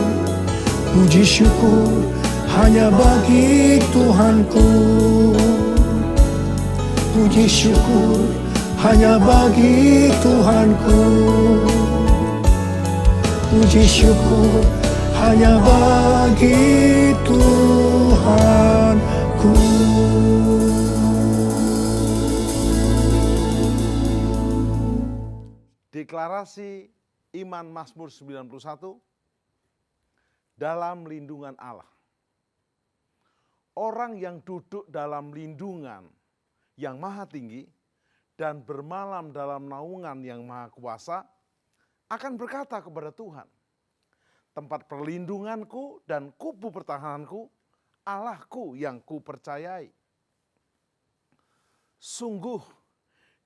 Puji syukur hanya bagi Tuhanku. Puji syukur hanya bagi Tuhanku. Puji syukur hanya bagi Tuhanku. Deklarasi iman Mazmur 91 dalam lindungan Allah. Orang yang duduk dalam lindungan yang maha tinggi dan bermalam dalam naungan yang maha kuasa akan berkata kepada Tuhan, tempat perlindunganku dan kubu pertahananku, Allahku yang kupercayai. Sungguh,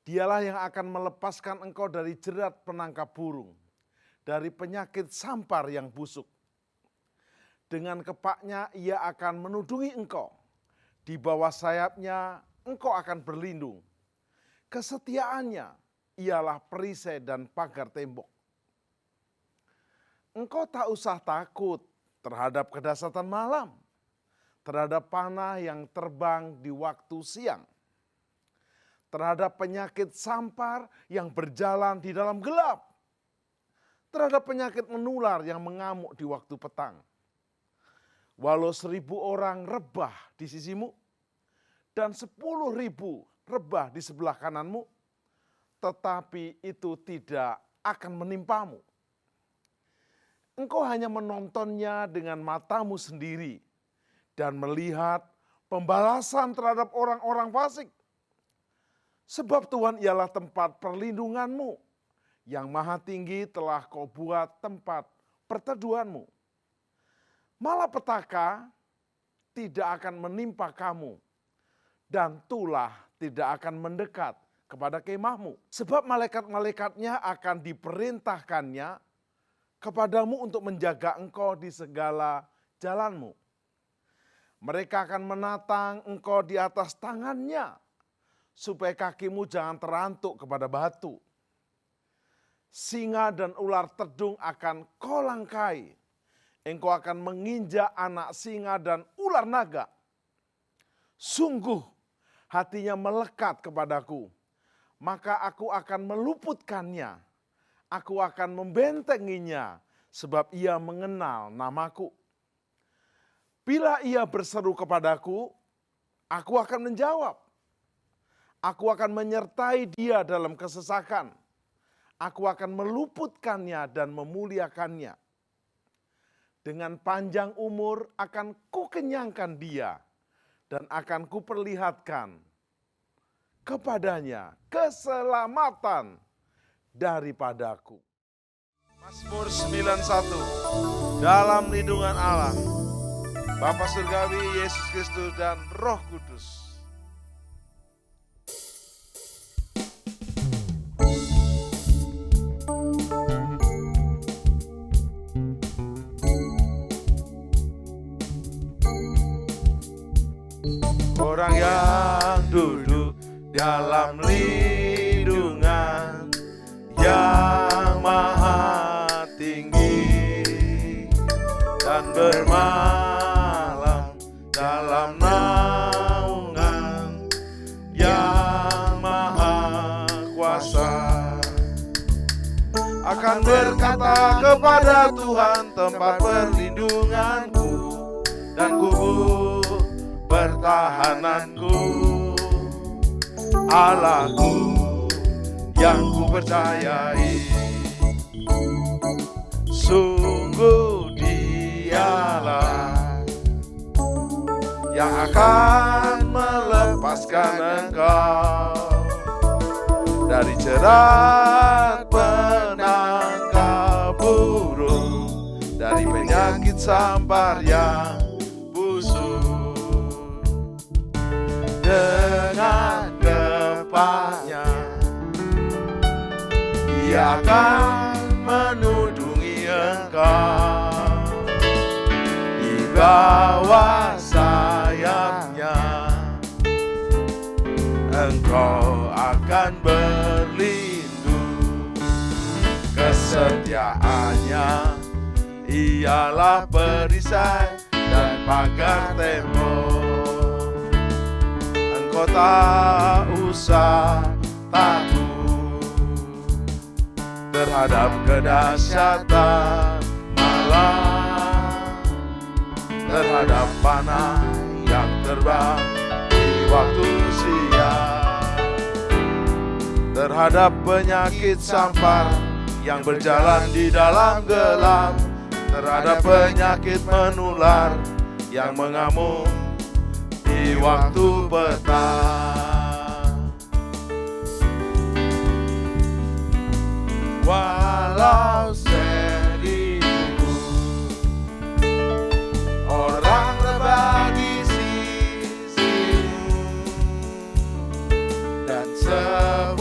Dialah yang akan melepaskan engkau dari jerat penangkap burung, dari penyakit sampar yang busuk. Dengan kepaknya ia akan menudungi engkau, di bawah sayapnya engkau akan berlindung. Kesetiaannya ialah perisai dan pagar tembok. Engkau tak usah takut terhadap kedahsyatan malam, terhadap panah yang terbang di waktu siang, terhadap penyakit sampar yang berjalan di dalam gelap, terhadap penyakit menular yang mengamuk di waktu petang. Walau 1.000 orang rebah di sisimu dan 10.000 rebah di sebelah kananmu, tetapi itu tidak akan menimpamu. Engkau hanya menontonnya dengan matamu sendiri dan melihat pembalasan terhadap orang-orang fasik. Sebab Tuhan ialah tempat perlindunganmu, yang maha tinggi telah kau buat tempat perteduhanmu. Malapetaka tidak akan menimpa kamu, dan tulah tidak akan mendekat kepada kemahmu. Sebab malaikat-malaikatnya akan diperintahkannya kepadamu untuk menjaga engkau di segala jalanmu. Mereka akan menatang engkau di atas tangannya, supaya kakimu jangan terantuk kepada batu. Singa dan ular tedung akan kau langkai. Engkau akan menginjak anak singa dan ular naga. Sungguh hatinya melekat kepadaku, maka aku akan meluputkannya. Aku akan membentenginya, sebab ia mengenal namaku. Bila ia berseru kepadaku, aku akan menjawab. Aku akan menyertai dia dalam kesesakan. Aku akan meluputkannya dan memuliakannya. Dengan panjang umur akan kukenyangkan dia dan akan kuperlihatkan kepadanya keselamatan daripadaku. Mazmur 91, dalam lindungan Allah, Bapa Surgawi, Yesus Kristus dan Roh Kudus. Orang yang duduk dalam lindungan yang maha tinggi, dan bermalam dalam naungan yang maha kuasa. Akan berkata kepada Tuhan tempat perlindunganku dan kubur pertahananku, Allahku yang ku percayai. Sungguh Dialah yang akan melepaskan engkau dari jerat penangkap burung, dari penyakit sampar yang busuk. Dengan gempanya Ia akan menudungi engkau, di bawah sayapnya engkau akan berlindung. Kesetiaannya ialah perisai dan pagar tembok. Engkau tak usah takut terhadap kedahsyatan malam, terhadap panah yang terbang di waktu siang, terhadap penyakit sampar yang berjalan di dalam gelap, terhadap penyakit menular yang mengamuk di waktu petang. Walau seribu orang rebah di sisimu dan 10.000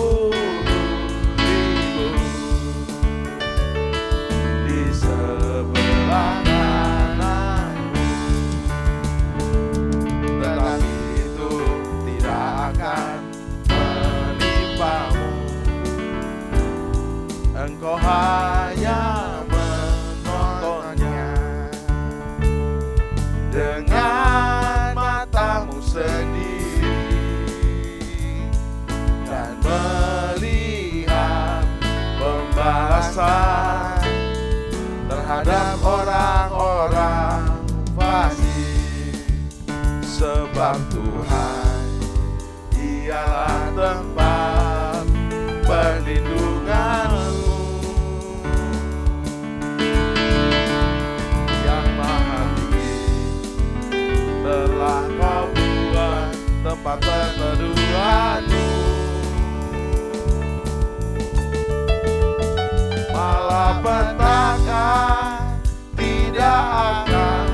di sebelah kananmu, tetapi itu tidak akan menimpamu. Engkau hanya menontonnya dengan matamu sendiri dan melihat pembalasan terhadap orang-orang fasik. Sebab Tuhan ialah tempat perlindunganmu, telah kau buat tempat perteduhanmu. Malapetaka tidak akan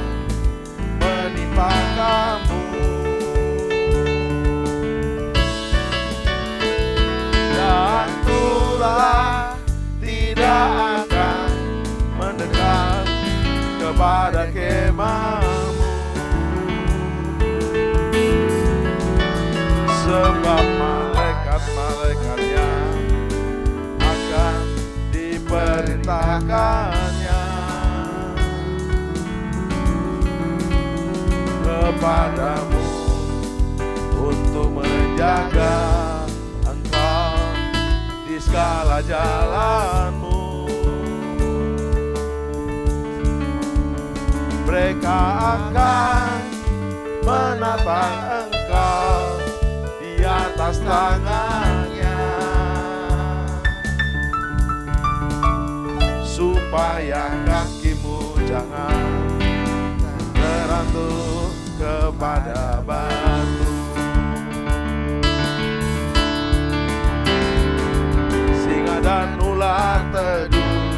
menimpa kamu, dan tulah tidak akan mendekat kepada kemahmu. Sebab malaikat-malaikatnya akan diperintahkannya kepadamu untuk menjaga engkau di segala jalanmu. Mereka akan menatang engkau di atas tangannya, supaya kakimu jangan terantuk kepada batu. Singa dan ular teduh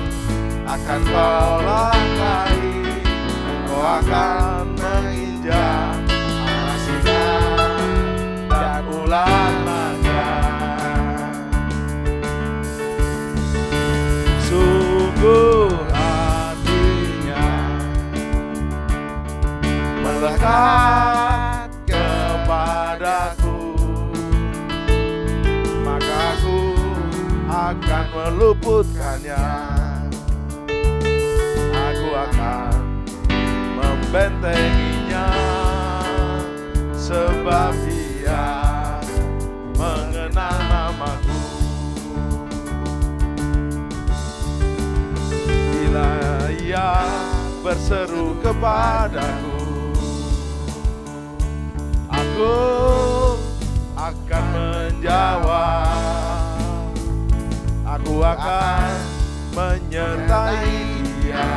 akan kau langkahi, engkau akan menginjak anak singa dan ular naga. Sungguh hatinya melekat kepadaku, maka aku akan meluputkannya. Aku akan bentenginya, sebab Dia mengenal namaku. Bila Ia berseru kepadaku, aku akan menjawab. Aku akan menyertai Dia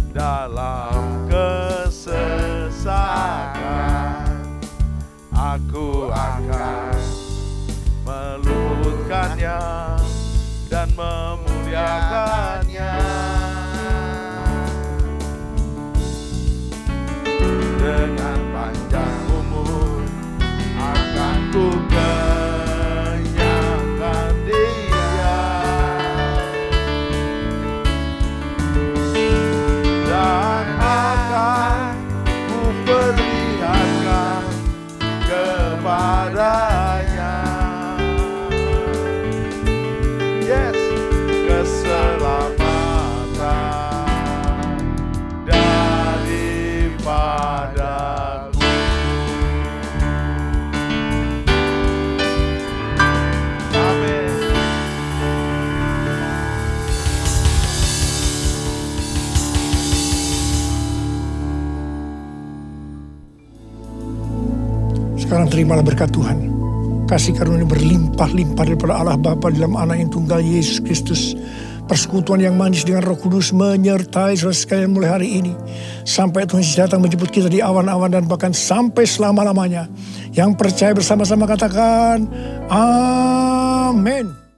dalam kesesakan. Aku akan meluputkannya dan memuliakannya. Dengan panjang umur akan ku kenyangkan Dia, dan akan ku perlihatkan kepadanya, yes, keselamatan daripadaku. Amin. Sekarang terimalah berkat Tuhan. Kasih karunia berlimpah-limpah daripada Allah Bapa dalam Anak yang tunggal Yesus Kristus. Persekutuan yang manis dengan Roh Kudus menyertai saudara sekalian mulai hari ini. Sampai Tuhan Yesus datang menjemput kita di awan-awan dan bahkan sampai selama-lamanya. Yang percaya bersama-sama katakan, Amin.